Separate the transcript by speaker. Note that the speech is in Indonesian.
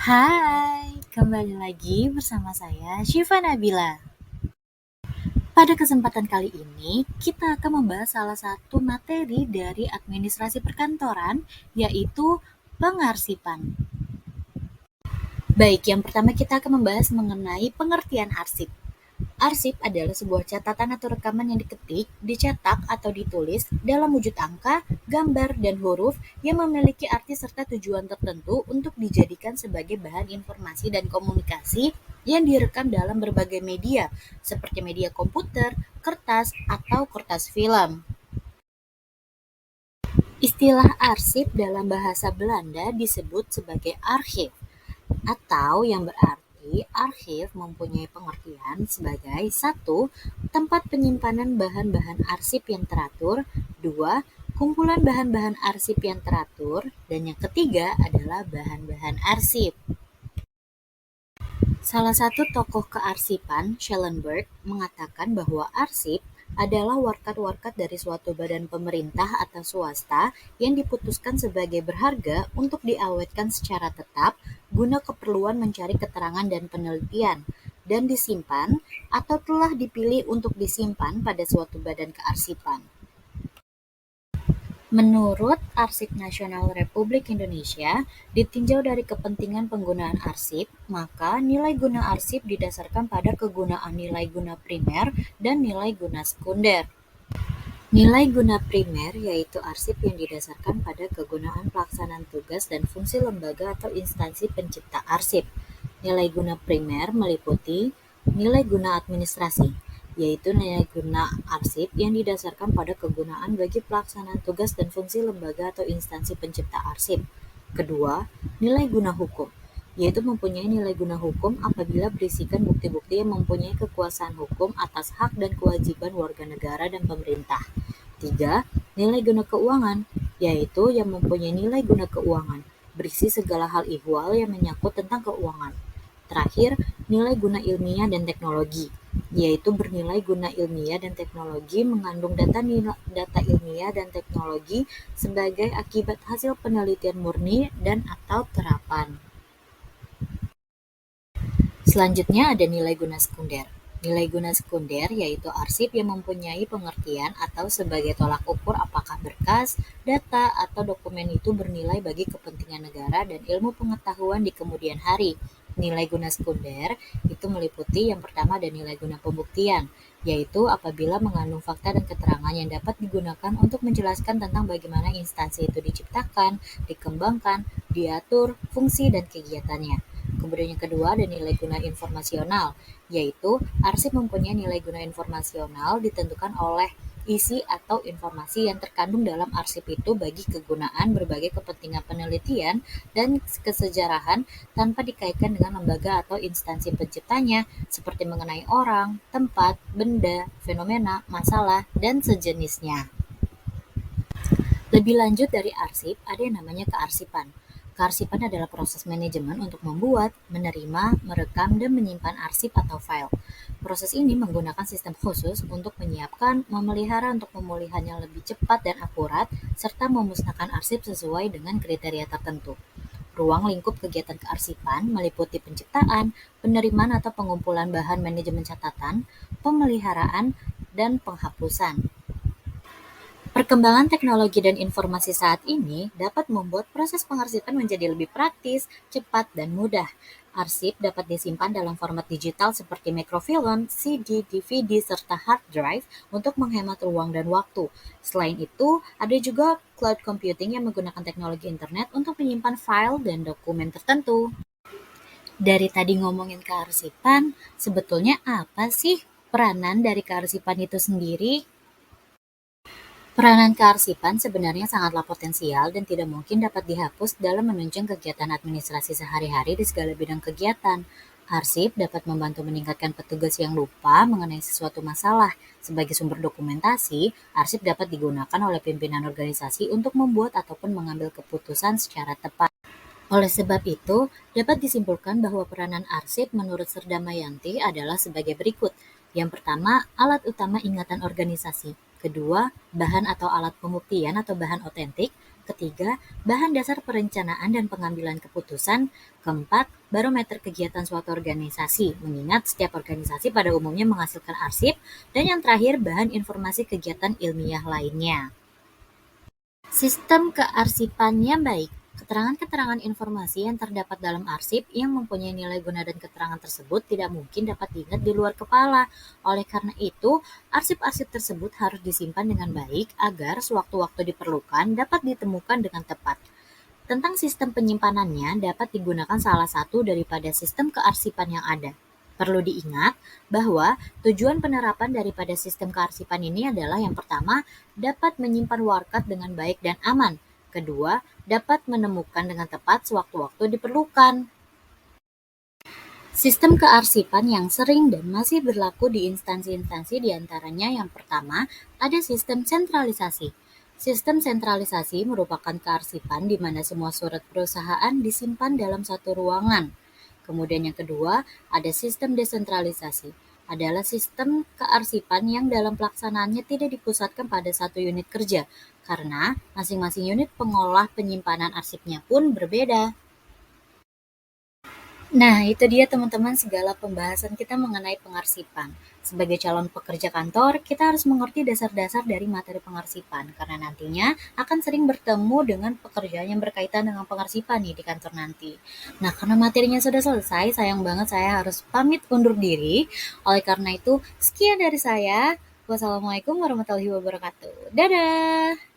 Speaker 1: Hai, kembali lagi bersama saya Syifa Nabila. Pada kesempatan kali ini, kita akan membahas salah satu materi dari administrasi perkantoran, yaitu pengarsipan. Baik, yang pertama kita akan membahas mengenai pengertian arsip. Arsip adalah sebuah catatan atau rekaman yang diketik, dicetak, atau ditulis dalam wujud angka, gambar, dan huruf yang memiliki arti serta tujuan tertentu untuk dijadikan sebagai bahan informasi dan komunikasi yang direkam dalam berbagai media, seperti media komputer, kertas, atau kertas film. Istilah arsip dalam bahasa Belanda disebut sebagai archief, atau yang berarti archief mempunyai pengertian sebagai satu, tempat penyimpanan bahan-bahan arsip yang teratur, dua, kumpulan bahan-bahan arsip yang teratur, dan yang ketiga adalah bahan-bahan arsip. Salah satu tokoh kearsipan, Schellenberg, mengatakan bahwa arsip adalah warkat-warkat dari suatu badan pemerintah atau swasta yang diputuskan sebagai berharga untuk diawetkan secara tetap guna keperluan mencari keterangan dan penelitian, dan disimpan atau telah dipilih untuk disimpan pada suatu badan kearsipan. Menurut Arsip Nasional Republik Indonesia, ditinjau dari kepentingan penggunaan arsip, maka nilai guna arsip didasarkan pada kegunaan nilai guna primer dan nilai guna sekunder. Nilai guna primer yaitu arsip yang didasarkan pada kegunaan pelaksanaan tugas dan fungsi lembaga atau instansi pencipta arsip. Nilai guna primer meliputi nilai guna administrasi, yaitu nilai guna arsip yang didasarkan pada kegunaan bagi pelaksanaan tugas dan fungsi lembaga atau instansi pencipta arsip. Kedua, nilai guna hukum, yaitu mempunyai nilai guna hukum apabila berisikan bukti-bukti yang mempunyai kekuasaan hukum atas hak dan kewajiban warga negara dan pemerintah. Tiga, nilai guna keuangan, yaitu yang mempunyai nilai guna keuangan, berisi segala hal ihwal yang menyangkut tentang keuangan. Terakhir, nilai guna ilmiah dan teknologi, yaitu bernilai guna ilmiah dan teknologi mengandung data ilmiah dan teknologi sebagai akibat hasil penelitian murni dan atau terapan. Selanjutnya ada nilai guna sekunder. Nilai guna sekunder yaitu arsip yang mempunyai pengertian atau sebagai tolak ukur apakah berkas, data, atau dokumen itu bernilai bagi kepentingan negara dan ilmu pengetahuan di kemudian hari. Nilai guna sekunder itu meliputi yang pertama ada nilai guna pembuktian, yaitu apabila mengandung fakta dan keterangan yang dapat digunakan untuk menjelaskan tentang bagaimana instansi itu diciptakan, dikembangkan, diatur, fungsi, dan kegiatannya. Kemudian yang kedua ada nilai guna informasional, yaitu arsip mempunyai nilai guna informasional ditentukan oleh isi atau informasi yang terkandung dalam arsip itu bagi kegunaan berbagai kepentingan penelitian dan kesejarahan tanpa dikaitkan dengan lembaga atau instansi penciptanya seperti mengenai orang, tempat, benda, fenomena, masalah, dan sejenisnya. Lebih lanjut dari arsip, ada yang namanya kearsipan. Kearsipan adalah proses manajemen untuk membuat, menerima, merekam, dan menyimpan arsip atau file. Proses ini menggunakan sistem khusus untuk menyiapkan, memelihara untuk pemulihan yang lebih cepat dan akurat, serta memusnahkan arsip sesuai dengan kriteria tertentu. Ruang lingkup kegiatan kearsipan meliputi penciptaan, penerimaan atau pengumpulan bahan manajemen catatan, pemeliharaan, dan penghapusan. Perkembangan teknologi dan informasi saat ini dapat membuat proses pengarsipan menjadi lebih praktis, cepat, dan mudah. Arsip dapat disimpan dalam format digital seperti mikrofilm, CD, DVD, serta hard drive untuk menghemat ruang dan waktu. Selain itu, ada juga cloud computing yang menggunakan teknologi internet untuk menyimpan file dan dokumen tertentu. Dari tadi ngomongin kearsipan, sebetulnya apa sih peranan dari kearsipan itu sendiri? Peranan kearsipan sebenarnya sangatlah potensial dan tidak mungkin dapat dihapus dalam menunjang kegiatan administrasi sehari-hari di segala bidang kegiatan. Arsip dapat membantu meningkatkan petugas yang lupa mengenai sesuatu masalah. Sebagai sumber dokumentasi, arsip dapat digunakan oleh pimpinan organisasi untuk membuat ataupun mengambil keputusan secara tepat. Oleh sebab itu, dapat disimpulkan bahwa peranan arsip menurut Serdamayanti adalah sebagai berikut. Yang pertama, alat utama ingatan organisasi. Kedua, bahan atau alat pembuktian atau bahan otentik. Ketiga, bahan dasar perencanaan dan pengambilan keputusan. Keempat, barometer kegiatan suatu organisasi, mengingat setiap organisasi pada umumnya menghasilkan arsip. Dan yang terakhir, bahan informasi kegiatan ilmiah lainnya. Sistem kearsipan yang baik. Keterangan-keterangan informasi yang terdapat dalam arsip yang mempunyai nilai guna dan keterangan tersebut tidak mungkin dapat diingat di luar kepala. Oleh karena itu, arsip-arsip tersebut harus disimpan dengan baik agar sewaktu-waktu diperlukan dapat ditemukan dengan tepat. Tentang sistem penyimpanannya dapat digunakan salah satu daripada sistem kearsipan yang ada. Perlu diingat bahwa tujuan penerapan daripada sistem kearsipan ini adalah yang pertama, dapat menyimpan warkat dengan baik dan aman. Kedua, dapat menemukan dengan tepat sewaktu-waktu diperlukan. Sistem kearsipan yang sering dan masih berlaku di instansi-instansi diantaranya yang pertama, ada sistem sentralisasi. Sistem sentralisasi merupakan kearsipan di mana semua surat perusahaan disimpan dalam satu ruangan. Kemudian yang kedua, ada sistem desentralisasi. Adalah sistem kearsipan yang dalam pelaksanaannya tidak dipusatkan pada satu unit kerja, karena masing-masing unit pengolah penyimpanan arsipnya pun berbeda. Nah, itu dia teman-teman segala pembahasan kita mengenai pengarsipan. Sebagai calon pekerja kantor, kita harus mengerti dasar-dasar dari materi pengarsipan, karena nantinya akan sering bertemu dengan pekerjaan yang berkaitan dengan pengarsipan nih di kantor nanti. Nah, karena materinya sudah selesai, sayang banget saya harus pamit undur diri. Oleh karena itu, sekian dari saya. Wassalamualaikum warahmatullahi wabarakatuh. Dadah!